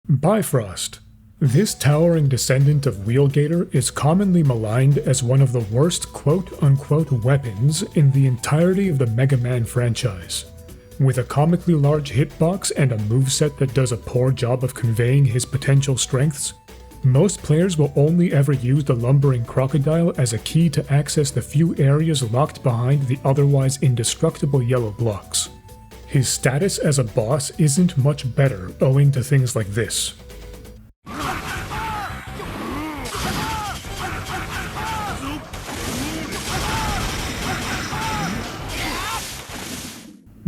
Bifrost. This towering descendant of Wheelgator is commonly maligned as one of the worst quote-unquote weapons in the entirety of the Mega Man franchise. With a comically large hitbox and a moveset that does a poor job of conveying his potential strengths, most players will only ever use the lumbering crocodile as a key to access the few areas locked behind the otherwise indestructible yellow blocks. His status as a boss isn't much better owing to things like this.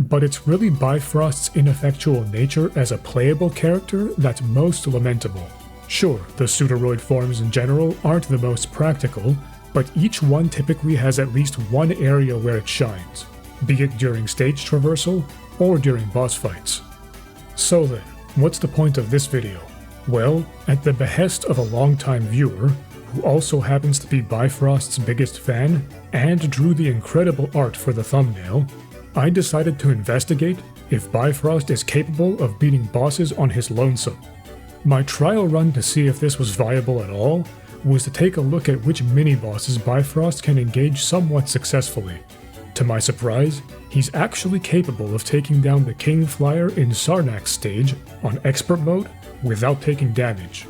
But it's really Bifrost's ineffectual nature as a playable character that's most lamentable. Sure, the Pseudoroid forms in general aren't the most practical, but each one typically has at least one area where it shines, be it during stage traversal or during boss fights. So then, what's the point of this video? Well, at the behest of a longtime viewer, who also happens to be Bifrost's biggest fan and drew the incredible art for the thumbnail, I decided to investigate if Bifrost is capable of beating bosses on his lonesome. My trial run to see if this was viable at all was to take a look at which mini-bosses Bifrost can engage somewhat successfully. To my surprise, he's actually capable of taking down the King Flyer in Siarnaq's stage on Expert Mode without taking damage.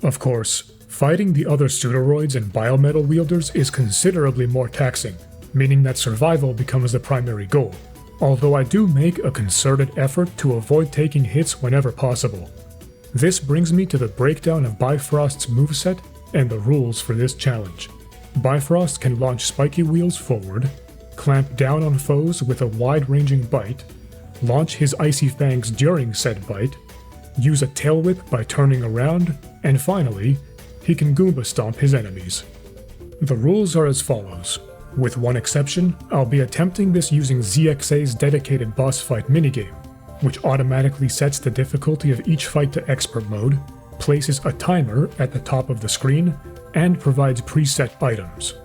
Of course, fighting the other Pseudoroids and Biometal wielders is considerably more taxing, meaning that survival becomes the primary goal, although I do make a concerted effort to avoid taking hits whenever possible. This brings me to the breakdown of Bifrost's moveset and the rules for this challenge. Bifrost can launch spiky wheels forward, clamp down on foes with a wide-ranging bite, launch his icy fangs during said bite, use a tail whip by turning around, and finally, he can Goomba stomp his enemies. The rules are as follows. With one exception, I'll be attempting this using ZXA's dedicated boss fight minigame, which automatically sets the difficulty of each fight to Expert Mode, places a timer at the top of the screen, and provides preset items.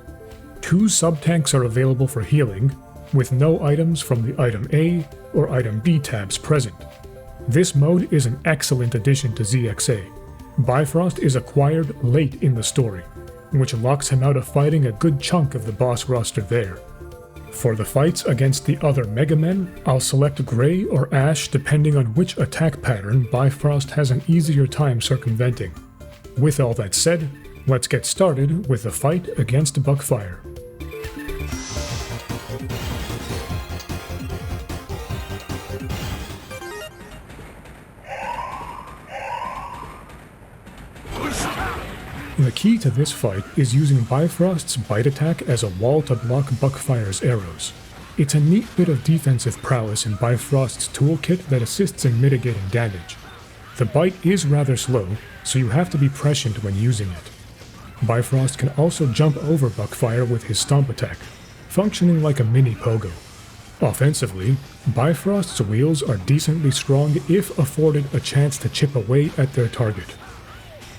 2 sub-tanks are available for healing, with no items from the Item A or Item B tabs present. This mode is an excellent addition to ZXA. Bifrost is acquired late in the story, which locks him out of fighting a good chunk of the boss roster there. For the fights against the other Mega Men, I'll select Grey or Ash depending on which attack pattern Bifrost has an easier time circumventing. With all that said, let's get started with the fight against Buckfire. The key to this fight is using Bifrost's bite attack as a wall to block Buckfire's arrows. It's a neat bit of defensive prowess in Bifrost's toolkit that assists in mitigating damage. The bite is rather slow, so you have to be prescient when using it. Bifrost can also jump over Buckfire with his stomp attack, functioning like a mini pogo. Offensively, Bifrost's wheels are decently strong if afforded a chance to chip away at their target.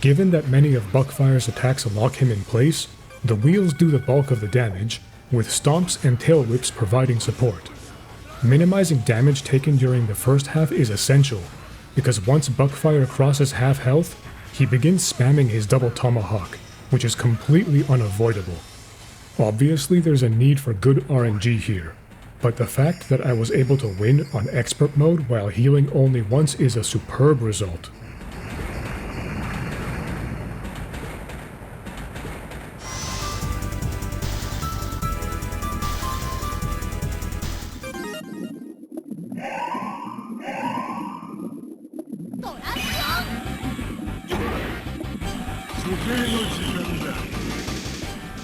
Given that many of Buckfire's attacks lock him in place, the wheels do the bulk of the damage, with stomps and tail whips providing support. Minimizing damage taken during the first half is essential, because once Buckfire crosses half health, he begins spamming his double tomahawk, which is completely unavoidable. Obviously there's a need for good RNG here, but the fact that I was able to win on Expert Mode while healing only once is a superb result.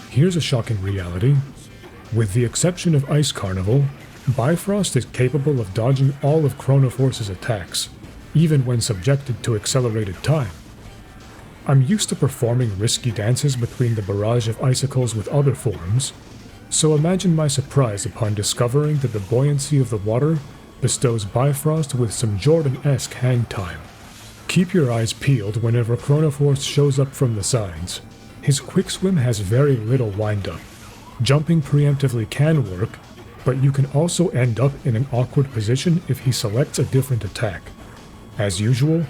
Here's a shocking reality. With the exception of Ice Carnival, Bifrost is capable of dodging all of Chronoforce's attacks, even when subjected to accelerated time. I'm used to performing risky dances between the barrage of icicles with other forms, so imagine my surprise upon discovering that the buoyancy of the water bestows Bifrost with some Jordan-esque hang time. Keep your eyes peeled whenever Chronoforce shows up from the sides. His quick swim has very little wind-up. Jumping preemptively can work, but you can also end up in an awkward position if he selects a different attack. As usual,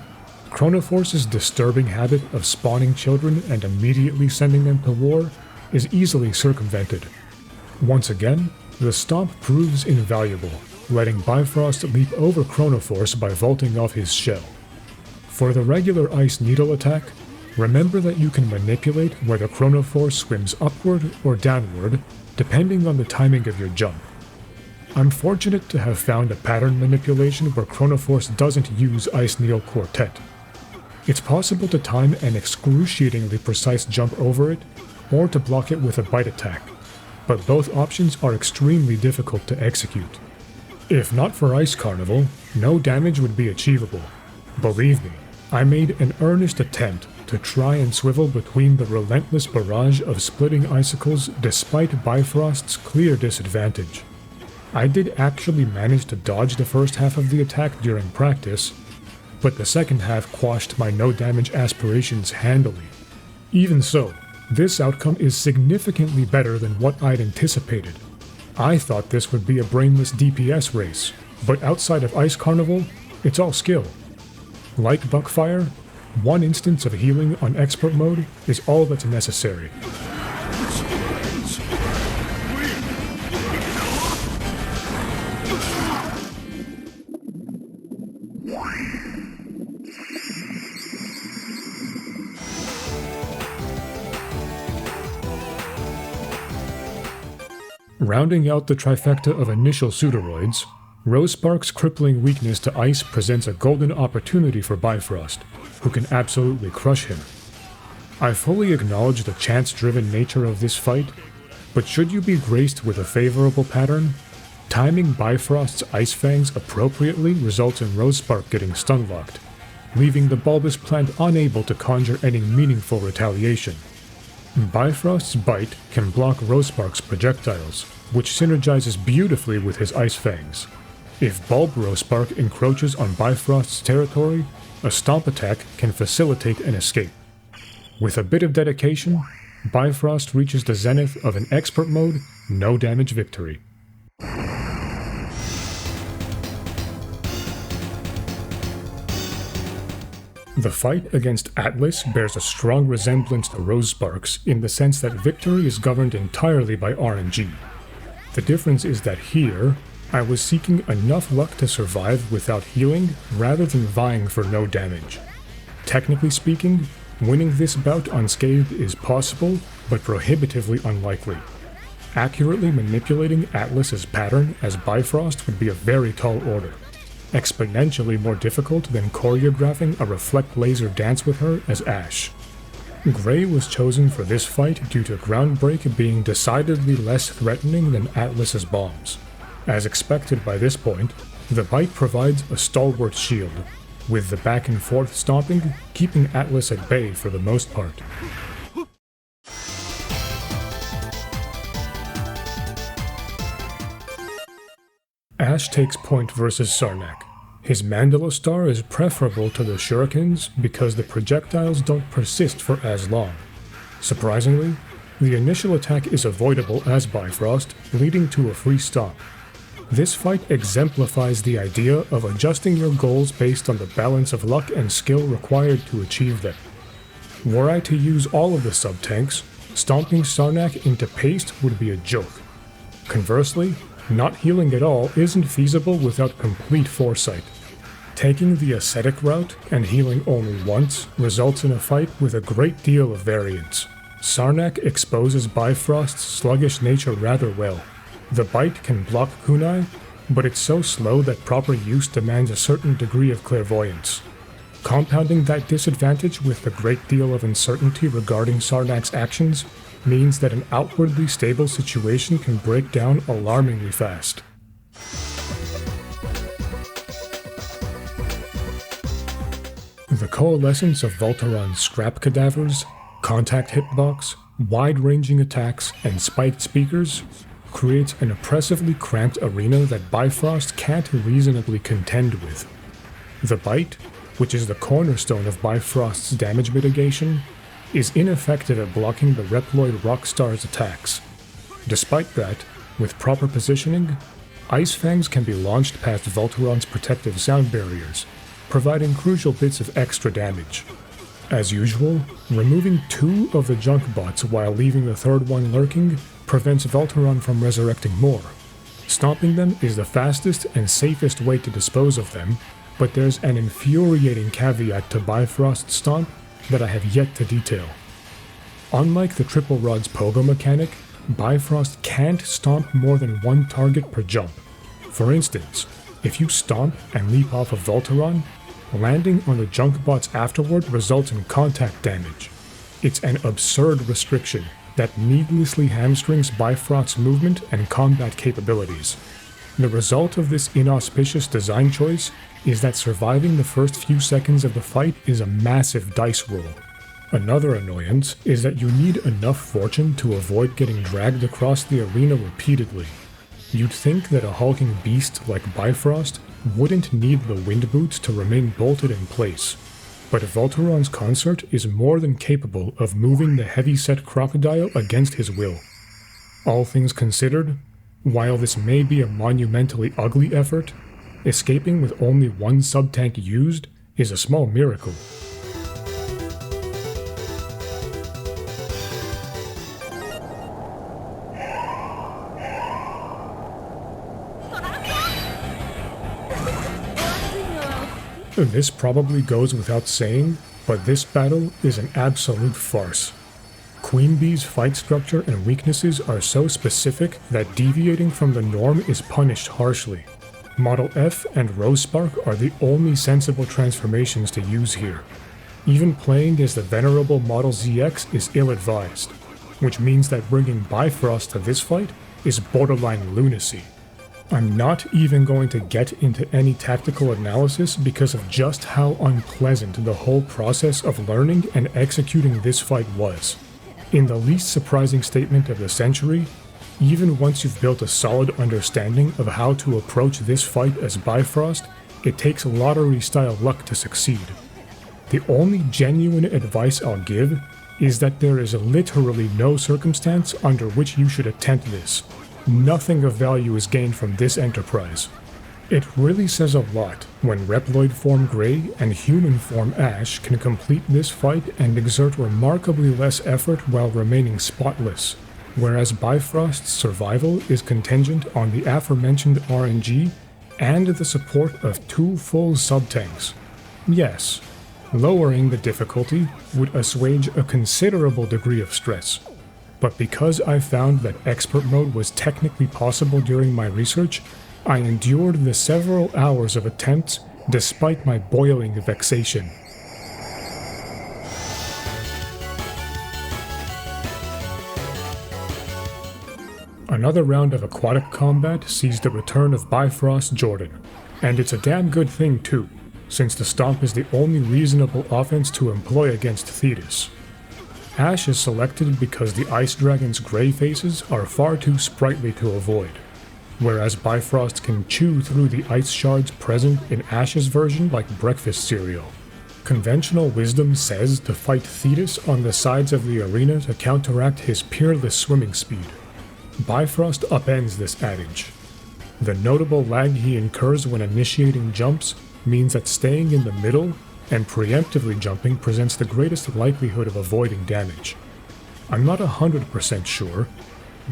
Chronoforce's disturbing habit of spawning children and immediately sending them to war is easily circumvented. Once again, the stomp proves invaluable, letting Bifrost leap over Chronoforce by vaulting off his shell. For the regular Ice Needle attack, remember that you can manipulate whether Chronoforce swims upward or downward, depending on the timing of your jump. I'm fortunate to have found a pattern manipulation where Chronoforce doesn't use Ice Needle Quartet. It's possible to time an excruciatingly precise jump over it, or to block it with a bite attack, but both options are extremely difficult to execute. If not for Ice Carnival, no damage would be achievable. Believe me, I made an earnest attempt to try and swivel between the relentless barrage of splitting icicles despite Bifrost's clear disadvantage. I did actually manage to dodge the first half of the attack during practice, but the second half quashed my no-damage aspirations handily. Even so, this outcome is significantly better than what I'd anticipated. I thought this would be a brainless DPS race, but outside of Ice Carnival, it's all skill. Like Buckfire, one instance of healing on Expert Mode is all that's necessary. Rounding out the trifecta of initial Pseudoroids, Rospark's crippling weakness to ice presents a golden opportunity for Bifrost, who can absolutely crush him. I fully acknowledge the chance-driven nature of this fight, but should you be graced with a favorable pattern, timing Bifrost's Ice Fangs appropriately results in Rospark getting stun-locked, leaving the bulbous plant unable to conjure any meaningful retaliation. Bifrost's bite can block Rospark's projectiles, which synergizes beautifully with his Ice Fangs. If Bulb Rospark encroaches on Bifrost's territory, a stomp attack can facilitate an escape. With a bit of dedication, Bifrost reaches the zenith of an Expert Mode, no-damage victory. The fight against Atlas bears a strong resemblance to Rospark's in the sense that victory is governed entirely by RNG. The difference is that here, I was seeking enough luck to survive without healing rather than vying for no damage. Technically speaking, winning this bout unscathed is possible, but prohibitively unlikely. Accurately manipulating Atlas's pattern as Bifrost would be a very tall order, exponentially more difficult than choreographing a reflect laser dance with her as Ash. Grey was chosen for this fight due to Ground Break being decidedly less threatening than Atlas's bombs. As expected by this point, the bite provides a stalwart shield, with the back and forth stomping keeping Atlas at bay for the most part. Ash takes point versus Siarnaq. His Mandala Star is preferable to the shurikens because the projectiles don't persist for as long. Surprisingly, the initial attack is avoidable as Bifrost, leading to a free stomp. This fight exemplifies the idea of adjusting your goals based on the balance of luck and skill required to achieve them. Were I to use all of the sub-tanks, stomping Siarnaq into paste would be a joke. Conversely, not healing at all isn't feasible without complete foresight. Taking the ascetic route and healing only once results in a fight with a great deal of variance. Siarnaq exposes Bifrost's sluggish nature rather well. The bite can block kunai, but it's so slow that proper use demands a certain degree of clairvoyance. Compounding that disadvantage with a great deal of uncertainty regarding Siarnaq's actions means that an outwardly stable situation can break down alarmingly fast. The coalescence of Vulturon's scrap cadavers, contact hitbox, wide-ranging attacks, and spiked speakers creates an oppressively cramped arena that Bifrost can't reasonably contend with. The bite, which is the cornerstone of Bifrost's damage mitigation, is ineffective at blocking the Reploid Rockstar's attacks. Despite that, with proper positioning, Ice Fangs can be launched past Vulturon's protective sound barriers, providing crucial bits of extra damage. As usual, removing 2 of the junk bots while leaving the 3rd one lurking prevents Vulturon from resurrecting more. Stomping them is the fastest and safest way to dispose of them, but there's an infuriating caveat to Bifrost Stomp that I have yet to detail. Unlike the Triple Rod's pogo mechanic, Bifrost can't stomp more than 1 target per jump. For instance, if you stomp and leap off of Vulturon, landing on the junk bots afterward results in contact damage. It's an absurd restriction that needlessly hamstrings Bifrost's movement and combat capabilities. The result of this inauspicious design choice is that surviving the first few seconds of the fight is a massive dice roll. Another annoyance is that you need enough fortune to avoid getting dragged across the arena repeatedly. You'd think that a hulking beast like Bifrost wouldn't need the wind boots to remain bolted in place, but Vulturon's consort is more than capable of moving the heavy-set crocodile against his will. All things considered, while this may be a monumentally ugly effort, escaping with only 1 sub-tank used is a small miracle. This probably goes without saying, but this battle is an absolute farce. Queenbee's fight structure and weaknesses are so specific that deviating from the norm is punished harshly. Model F and Rospark are the only sensible transformations to use here. Even playing as the venerable Model ZX is ill-advised, which means that bringing Bifrost to this fight is borderline lunacy. I'm not even going to get into any tactical analysis because of just how unpleasant the whole process of learning and executing this fight was. In the least surprising statement of the century, even once you've built a solid understanding of how to approach this fight as Bifrost, it takes lottery-style luck to succeed. The only genuine advice I'll give is that there is literally no circumstance under which you should attempt this. Nothing of value is gained from this enterprise. It really says a lot when Reploid form Grey and human form Ash can complete this fight and exert remarkably less effort while remaining spotless, whereas Bifrost's survival is contingent on the aforementioned RNG and the support of 2 full sub-tanks. Yes, lowering the difficulty would assuage a considerable degree of stress. But because I found that expert mode was technically possible during my research, I endured the several hours of attempts despite my boiling vexation. Another round of aquatic combat sees the return of Bifrost Jordan, and it's a damn good thing too, since the Stomp is the only reasonable offense to employ against Thetis. Ash is selected because the Ice Dragon's grey faces are far too sprightly to avoid, whereas Bifrost can chew through the ice shards present in Ash's version like breakfast cereal. Conventional wisdom says to fight Thetis on the sides of the arena to counteract his peerless swimming speed. Bifrost upends this adage. The notable lag he incurs when initiating jumps means that staying in the middle and preemptively jumping presents the greatest likelihood of avoiding damage. I'm not 100% sure,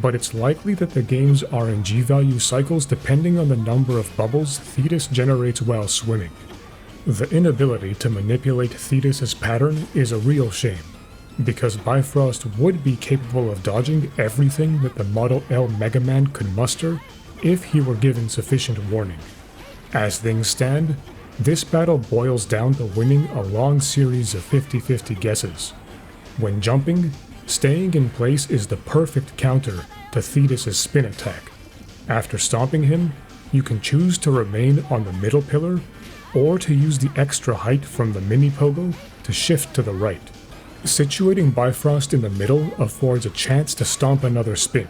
but it's likely that the game's RNG value cycles depending on the number of bubbles Thetis generates while swimming. The inability to manipulate Thetis' pattern is a real shame, because Bifrost would be capable of dodging everything that the Model L Mega Man could muster if he were given sufficient warning. As things stand, this battle boils down to winning a long series of 50-50 guesses. When jumping, staying in place is the perfect counter to Thetis' spin attack. After stomping him, you can choose to remain on the middle pillar, or to use the extra height from the mini pogo to shift to the right. Situating Bifrost in the middle affords a chance to stomp another spin,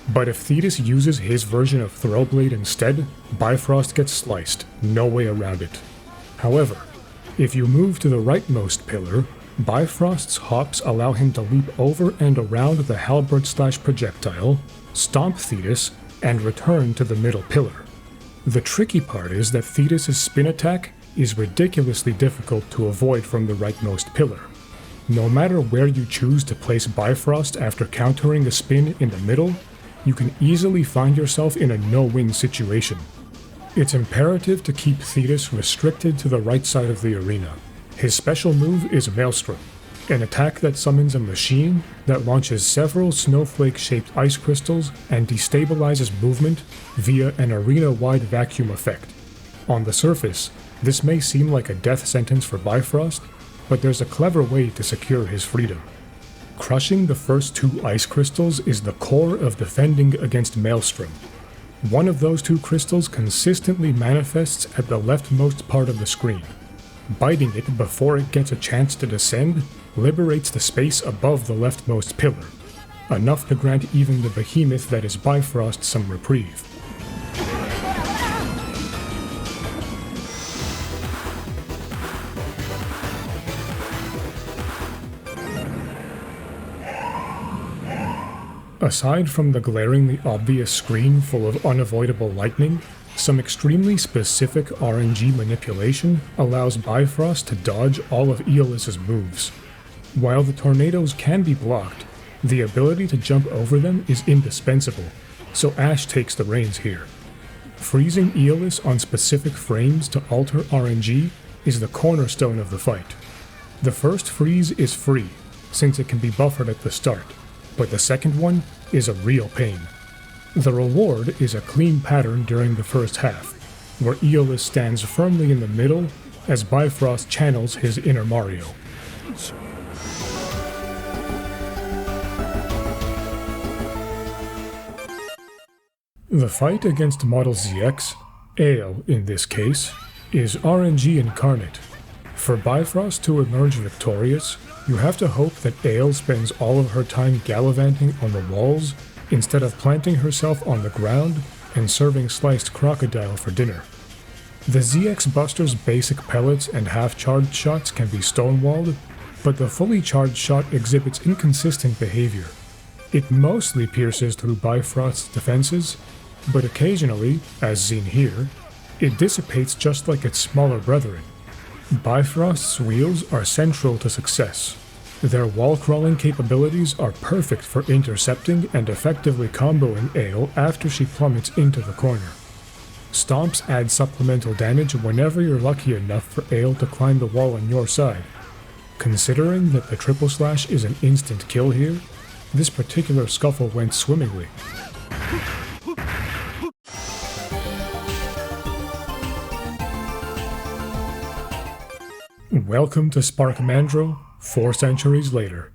but if Thetis uses his version of Throwblade instead, Bifrost gets sliced, no way around it. However, if you move to the rightmost pillar, Bifrost's hops allow him to leap over and around the halberd/projectile, stomp Thetis, and return to the middle pillar. The tricky part is that Thetis' spin attack is ridiculously difficult to avoid from the rightmost pillar. No matter where you choose to place Bifrost after countering a spin in the middle, you can easily find yourself in a no-win situation. It's imperative to keep Thetis restricted to the right side of the arena. His special move is Maelstrom, an attack that summons a machine that launches several snowflake-shaped ice crystals and destabilizes movement via an arena-wide vacuum effect. On the surface, this may seem like a death sentence for Bifrost, but there's a clever way to secure his freedom. Crushing the first 2 ice crystals is the core of defending against Maelstrom. One of those 2 crystals consistently manifests at the leftmost part of the screen. Biting it before it gets a chance to descend liberates the space above the leftmost pillar, enough to grant even the behemoth that is Bifrost some reprieve. Aside from the glaringly obvious screen full of unavoidable lightning, some extremely specific RNG manipulation allows Bifrost to dodge all of Aeolus's moves. While the tornadoes can be blocked, the ability to jump over them is indispensable, so Ash takes the reins here. Freezing Aeolus on specific frames to alter RNG is the cornerstone of the fight. The first freeze is free, since it can be buffered at the start, but the second one is a real pain. The reward is a clean pattern during the first half, where Aeolus stands firmly in the middle as Bifrost channels his inner Mario. The fight against Model ZX, Aile in this case, is RNG incarnate. For Bifrost to emerge victorious, you have to hope that Aile spends all of her time gallivanting on the walls instead of planting herself on the ground and serving sliced crocodile for dinner. The ZX Buster's basic pellets and half-charged shots can be stonewalled, but the fully charged shot exhibits inconsistent behavior. It mostly pierces through Bifrost's defenses, but occasionally, as seen here, it dissipates just like its smaller brethren. Bifrost's wheels are central to success. Their wall-crawling capabilities are perfect for intercepting and effectively comboing Aile after she plummets into the corner. Stomps add supplemental damage whenever you're lucky enough for Aile to climb the wall on your side. Considering that the triple slash is an instant kill here, this particular scuffle went swimmingly. Welcome to Spark Mandro, 4 centuries later.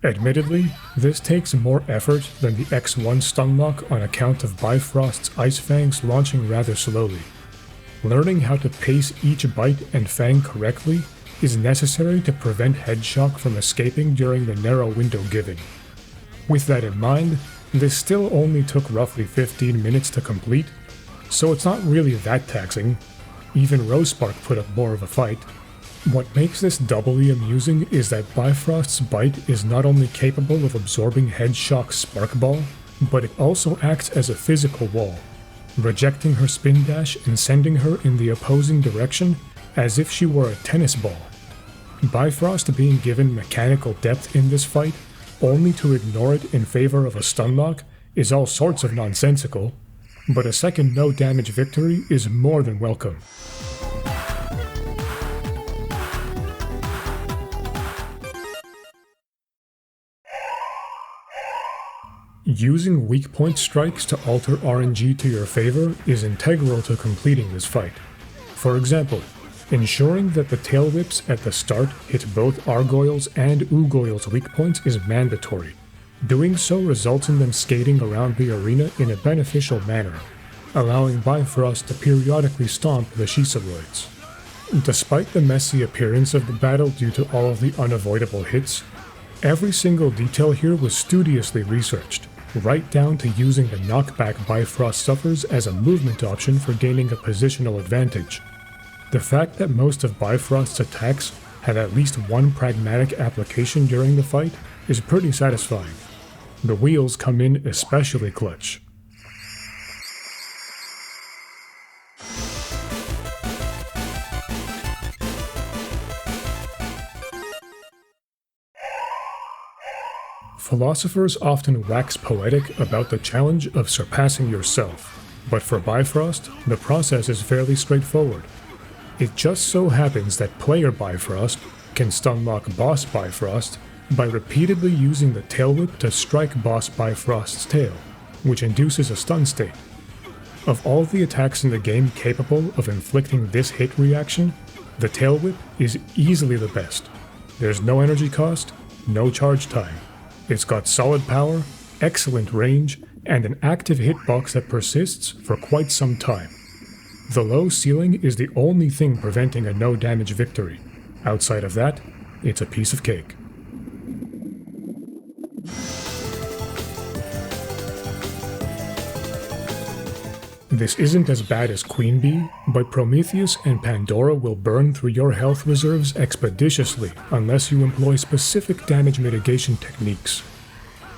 Admittedly, this takes more effort than the X1 stunlock on account of Bifrost's Ice Fangs launching rather slowly. Learning how to pace each bite and fang correctly is necessary to prevent Hedgeshock from escaping during the narrow window given. With that in mind, this still only took roughly 15 minutes to complete, so it's not really that taxing. Even Rospark put up more of a fight. What makes this doubly amusing is that Bifrost's bite is not only capable of absorbing Hedgeshock's Spark Ball, but it also acts as a physical wall, rejecting her spin dash and sending her in the opposing direction as if she were a tennis ball. Bifrost being given mechanical depth in this fight, only to ignore it in favor of a stunlock, is all sorts of nonsensical, but a second no damage victory is more than welcome. Using weak point strikes to alter RNG to your favor is integral to completing this fight. For example, ensuring that the tail whips at the start hit both Argoyle's and Ugoyle's weak points is mandatory. Doing so results in them skating around the arena in a beneficial manner, allowing Bifrost to periodically stomp the Shiseiroids. Despite the messy appearance of the battle due to all of the unavoidable hits, every single detail here was studiously researched, right down to using the knockback Bifrost suffers as a movement option for gaining a positional advantage. The fact that most of Bifrost's attacks had at least one pragmatic application during the fight is pretty satisfying. The wheels come in especially clutch. Philosophers often wax poetic about the challenge of surpassing yourself, but for Bifrost, the process is fairly straightforward. It just so happens that player Bifrost can stunlock boss Bifrost by repeatedly using the tail whip to strike boss Bifrost's tail, which induces a stun state. Of all the attacks in the game capable of inflicting this hit reaction, the tail whip is easily the best. There's no energy cost, no charge time. It's got solid power, excellent range, and an active hitbox that persists for quite some time. The low ceiling is the only thing preventing a no damage victory. Outside of that, it's a piece of cake. This isn't as bad as Queenbee, but Prometheus and Pandora will burn through your health reserves expeditiously unless you employ specific damage mitigation techniques.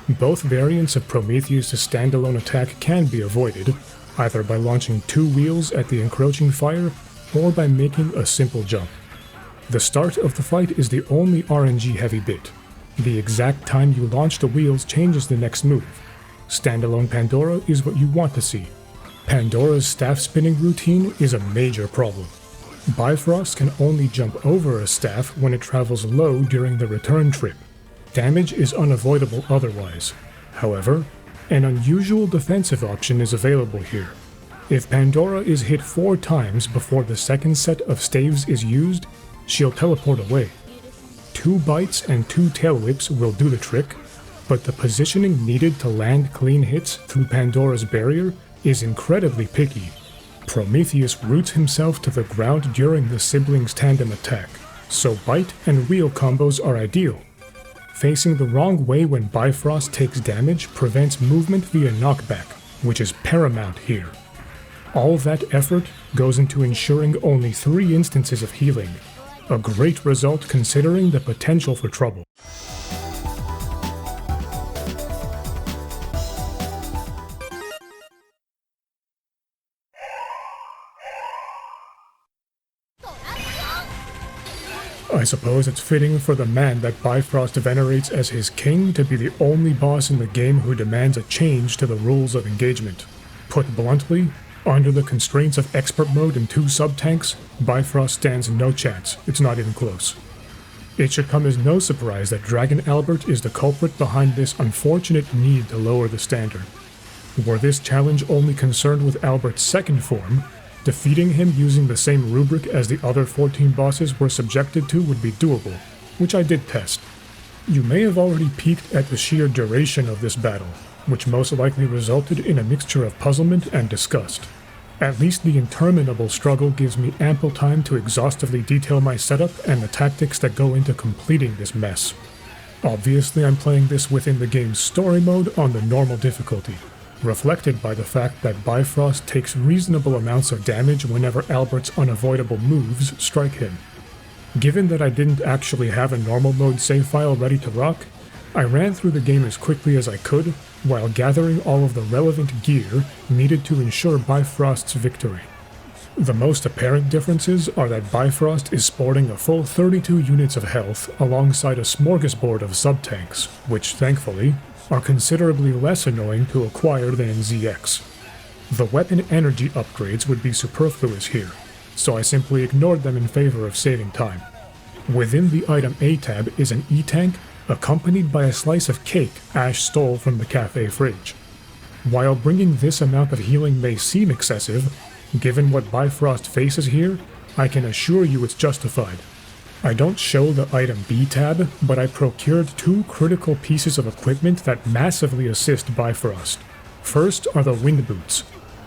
Both variants of Prometheus' standalone attack can be avoided, either by launching 2 wheels at the encroaching fire, or by making a simple jump. The start of the fight is the only RNG-heavy bit. The exact time you launch the wheels changes the next move. Standalone Pandora is what you want to see. Pandora's staff spinning routine is a major problem. Bifrost can only jump over a staff when it travels low during the return trip. Damage is unavoidable otherwise. However, an unusual defensive option is available here. If Pandora is hit 4 times before the second set of staves is used, she'll teleport away. 2 bites and 2 tail whips will do the trick, but the positioning needed to land clean hits through Pandora's barrier is incredibly picky. Prometheus roots himself to the ground during the siblings' tandem attack, so bite and wheel combos are ideal. Facing the wrong way when Bifrost takes damage prevents movement via knockback, which is paramount here. All that effort goes into ensuring only 3 instances of healing, a great result considering the potential for trouble. I suppose it's fitting for the man that Bifrost venerates as his king to be the only boss in the game who demands a change to the rules of engagement. Put bluntly, under the constraints of expert mode and 2 sub-tanks, Bifrost stands no chance, it's not even close. It should come as no surprise that Dragon Albert is the culprit behind this unfortunate need to lower the standard. Were this challenge only concerned with Albert's second form, defeating him using the same rubric as the other 14 bosses were subjected to would be doable, which I did test. You may have already peeked at the sheer duration of this battle, which most likely resulted in a mixture of puzzlement and disgust. At least the interminable struggle gives me ample time to exhaustively detail my setup and the tactics that go into completing this mess. Obviously I'm playing this within the game's story mode on the normal difficulty, reflected by the fact that Bifrost takes reasonable amounts of damage whenever Albert's unavoidable moves strike him. Given that I didn't actually have a normal mode save file ready to rock, I ran through the game as quickly as I could, while gathering all of the relevant gear needed to ensure Bifrost's victory. The most apparent differences are that Bifrost is sporting a full 32 units of health alongside a smorgasbord of sub-tanks, which, thankfully, are considerably less annoying to acquire than in ZX. The weapon energy upgrades would be superfluous here, so I simply ignored them in favor of saving time. Within the item A tab is an E-tank, accompanied by a slice of cake Ash stole from the cafe fridge. While bringing this amount of healing may seem excessive, given what Bifrost faces here, I can assure you it's justified. I don't show the item B tab, but I procured 2 critical pieces of equipment that massively assist Bifrost. First are the wind boots.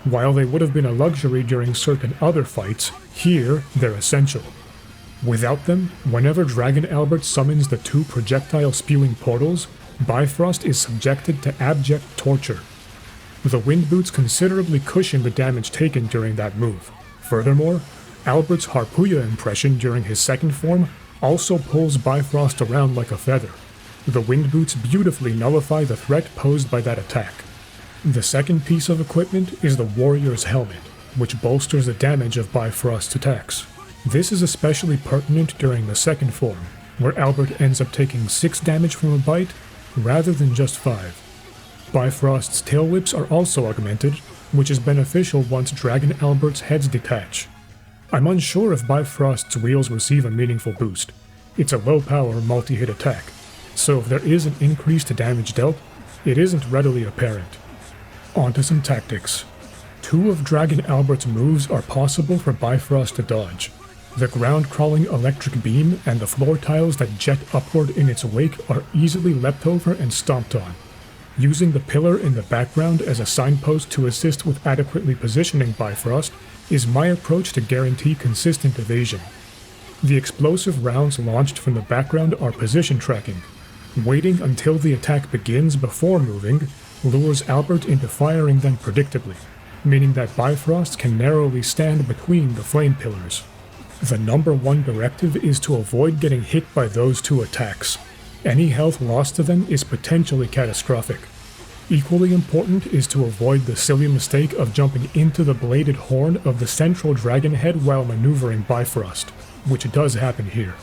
While they would have been a luxury during certain other fights, here they're essential. Without them, whenever Dragon Albert summons the 2 projectile-spewing portals, Bifrost is subjected to abject torture. The wind boots considerably cushion the damage taken during that move. Furthermore, Albert's Harpooya impression during his second form also pulls Bifrost around like a feather. The wind boots beautifully nullify the threat posed by that attack. The second piece of equipment is the Warrior's Helmet, which bolsters the damage of Bifrost's attacks. This is especially pertinent during the second form, where Albert ends up taking 6 damage from a bite, rather than just 5. Bifrost's tail whips are also augmented, which is beneficial once Dragon Albert's heads detach. I'm unsure if Bifrost's wheels receive a meaningful boost. It's a low-power multi-hit attack, so if there is an increase to damage dealt, it isn't readily apparent. Onto some tactics. 2 of Dragon Albert's moves are possible for Bifrost to dodge. The ground-crawling electric beam and the floor tiles that jet upward in its wake are easily leapt over and stomped on. Using the pillar in the background as a signpost to assist with adequately positioning Bifrost is my approach to guarantee consistent evasion. The explosive rounds launched from the background are position tracking. Waiting until the attack begins before moving lures Albert into firing them predictably, meaning that Bifrost can narrowly stand between the flame pillars. The number 1 directive is to avoid getting hit by those 2 attacks. Any health lost to them is potentially catastrophic. Equally important is to avoid the silly mistake of jumping into the bladed horn of the central dragon head while maneuvering Bifrost, which does happen here.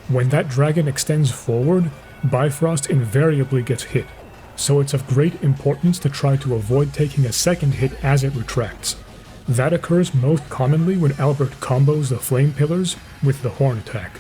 When that dragon extends forward, Bifrost invariably gets hit, so it's of great importance to try to avoid taking a second hit as it retracts. That occurs most commonly when Albert combos the flame pillars with the horn attack.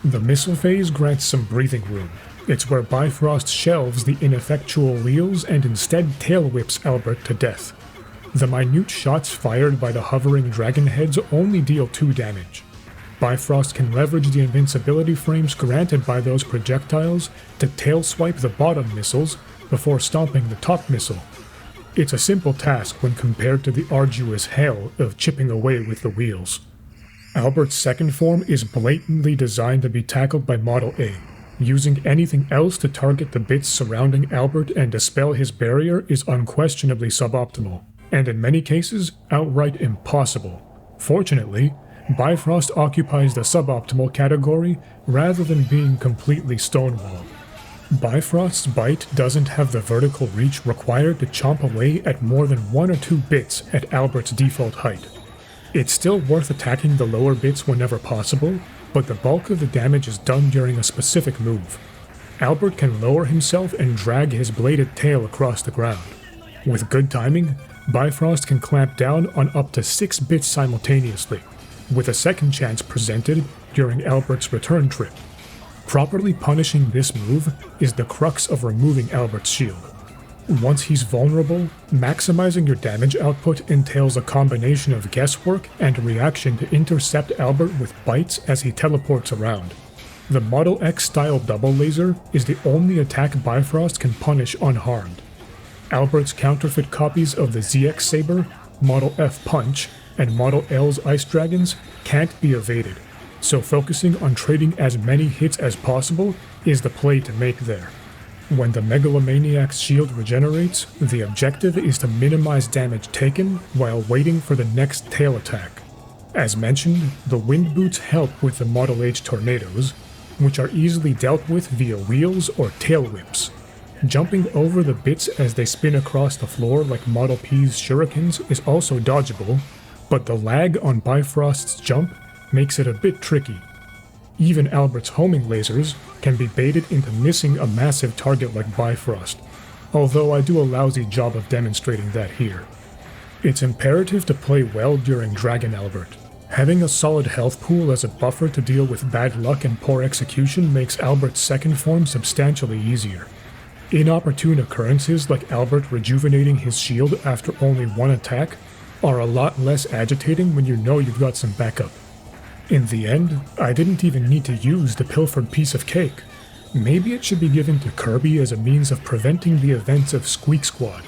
The missile phase grants some breathing room. It's where Bifrost shelves the ineffectual wheels and instead tail whips Albert to death. The minute shots fired by the hovering dragon heads only deal 2 damage. Bifrost can leverage the invincibility frames granted by those projectiles to tail swipe the bottom missiles before stomping the top missile. It's a simple task when compared to the arduous hell of chipping away with the wheels. Albert's second form is blatantly designed to be tackled by Model A. Using anything else to target the bits surrounding Albert and dispel his barrier is unquestionably suboptimal, and in many cases, outright impossible. Fortunately, Bifrost occupies the suboptimal category rather than being completely stonewalled. Bifrost's bite doesn't have the vertical reach required to chomp away at more than 1 or 2 bits at Albert's default height. It's still worth attacking the lower bits whenever possible, but the bulk of the damage is done during a specific move. Albert can lower himself and drag his bladed tail across the ground. With good timing, Bifrost can clamp down on up to 6 bits simultaneously, with a second chance presented during Albert's return trip. Properly punishing this move is the crux of removing Albert's shield. Once he's vulnerable, maximizing your damage output entails a combination of guesswork and reaction to intercept Albert with bites as he teleports around. The Model X style double laser is the only attack Bifrost can punish unharmed. Albert's counterfeit copies of the ZX Saber, Model F Punch, and Model L's Ice Dragons can't be evaded, so focusing on trading as many hits as possible is the play to make there. When the Megalomaniac's shield regenerates, the objective is to minimize damage taken while waiting for the next tail attack. As mentioned, the wind boots help with the Model H tornadoes, which are easily dealt with via wheels or tail whips. Jumping over the bits as they spin across the floor like Model P's shurikens is also dodgeable, but the lag on Bifrost's jump makes it a bit tricky. Even Albert's homing lasers can be baited into missing a massive target like Bifrost, although I do a lousy job of demonstrating that here. It's imperative to play well during Dragon Albert. Having a solid health pool as a buffer to deal with bad luck and poor execution makes Albert's second form substantially easier. Inopportune occurrences like Albert rejuvenating his shield after only 1 attack are a lot less agitating when you know you've got some backup. In the end, I didn't even need to use the pilfered piece of cake. Maybe it should be given to Kirby as a means of preventing the events of Squeak Squad.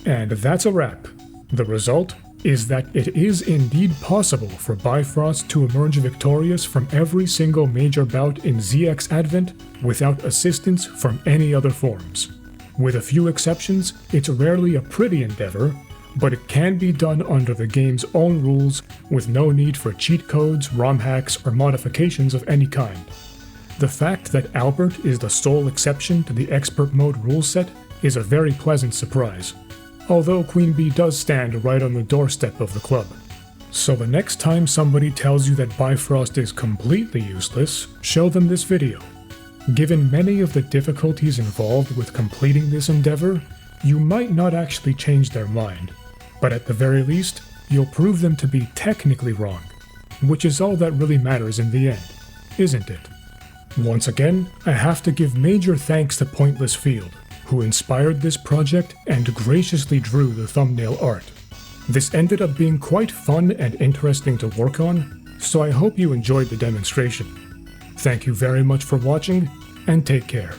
And that's a wrap. The result is that it is indeed possible for Bifrost to emerge victorious from every single major bout in ZX Advent without assistance from any other forms. With a few exceptions, it's rarely a pretty endeavor, but it can be done under the game's own rules with no need for cheat codes, ROM hacks, or modifications of any kind. The fact that Albert is the sole exception to the expert mode rule set is a very pleasant surprise, although Queenbee does stand right on the doorstep of the club. So the next time somebody tells you that Bifrost is completely useless, show them this video. Given many of the difficulties involved with completing this endeavor, you might not actually change their mind, but at the very least, you'll prove them to be technically wrong, which is all that really matters in the end, isn't it? Once again, I have to give major thanks to Pointless Field, who inspired this project and graciously drew the thumbnail art. This ended up being quite fun and interesting to work on, so I hope you enjoyed the demonstration. Thank you very much for watching, and take care.